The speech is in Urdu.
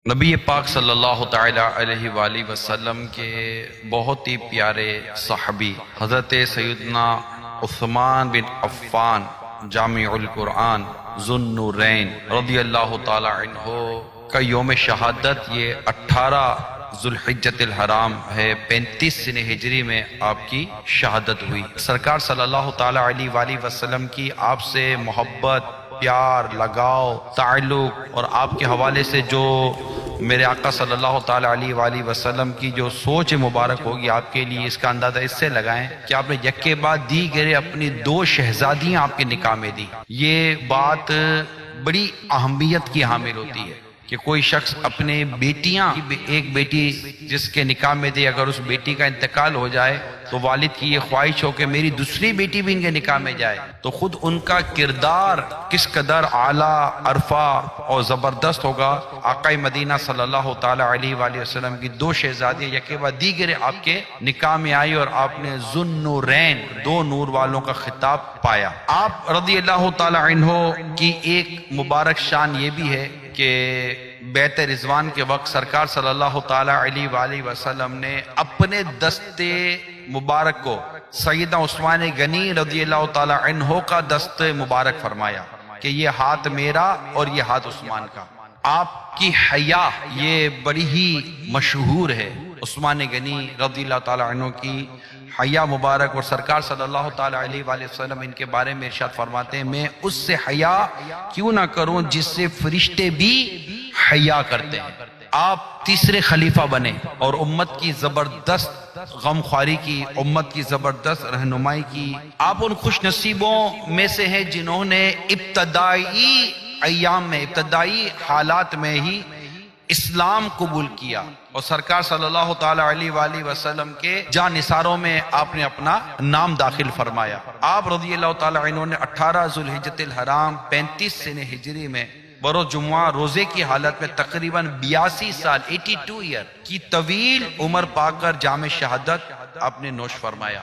نبی پاک صلی اللہ تعالی علیہ وآلہ وسلم کے بہت ہی پیارے صحابی حضرت سیدنا عثمان بن عفان جامع القرآن ذو النورین رضی اللہ تعالی عنہ کا یوم شہادت یہ 18 ذوالحجۃ الحرام ہے، 35 سنہ ہجری میں آپ کی شہادت ہوئی۔ سرکار صلی اللہ تعالی علیہ وآلہ وسلم کی آپ سے محبت، پیار، لگاؤ، تعلق اور آپ کے حوالے سے جو میرے آقا صلی اللہ تعالی علیہ وآلہ وسلم کی جو سوچ مبارک ہوگی آپ کے لیے، اس کا اندازہ اس سے لگائیں کہ آپ نے یکے بعد دیگر اپنی 2 شہزادیاں آپ کے نکاح میں دی۔ یہ بات بڑی اہمیت کی حامل ہوتی ہے کہ کوئی شخص اپنے بیٹیاں، ایک بیٹی جس کے نکاح میں دے، اگر اس بیٹی کا انتقال ہو جائے تو والد کی یہ خواہش ہو کہ میری دوسری بیٹی بھی ان کے نکاح میں جائے، تو خود ان کا کردار کس قدر اعلیٰ، عرفہ اور زبردست ہوگا۔ آقا مدینہ صلی اللہ تعالی علیہ وآلہ وسلم کی 2 شہزادیاں یکے بعد دیگر آپ کے نکاح میں آئی اور آپ نے ذو النورین، 2 نور والوں کا خطاب پایا۔ آپ رضی اللہ تعالی عنہ کی ایک مبارک شان یہ بھی ہے کہ بیعت رضوان کے وقت سرکار صلی اللہ تعالی علیہ وآلہ وسلم نے اپنے دست مبارک کو سیدنا عثمان غنی رضی اللہ تعالی عنہ کا دست مبارک فرمایا کہ یہ ہاتھ میرا اور یہ ہاتھ عثمان کا۔ آپ کی حیا یہ بڑی ہی مشہور ہے، عثمان غنی رضی اللہ تعالی عنہ کی حیا مبارک، اور سرکار صلی اللہ تعالی علیہ وآلہ وسلم ان کے بارے میں ارشاد فرماتے ہیں، میں اس سے حیا کیوں نہ کروں جس سے فرشتے بھی حیا کرتے ہیں۔ آپ تیسرے خلیفہ بنے اور امت کی زبردست غمخواری کی، امت کی زبردست رہنمائی کی۔ آپ ان خوش نصیبوں میں سے ہیں جنہوں نے ابتدائی ایام میں، ابتدائی حالات میں ہی اسلام قبول کیا، اور سرکار صلی اللہ تعالی علیہ وآلہ وسلم کے جان نثاروں میں آپ نے اپنا نام داخل فرمایا۔ آپ رضی اللہ تعالی عنہ نے 18 ذوالحجۃ الحرام 35 سنہ ہجری میں بروز جمعہ روزے کی حالت میں تقریباً 82 سال 82 ایئر کی طویل عمر پا کر جام شہادت آپ نے نوش فرمایا۔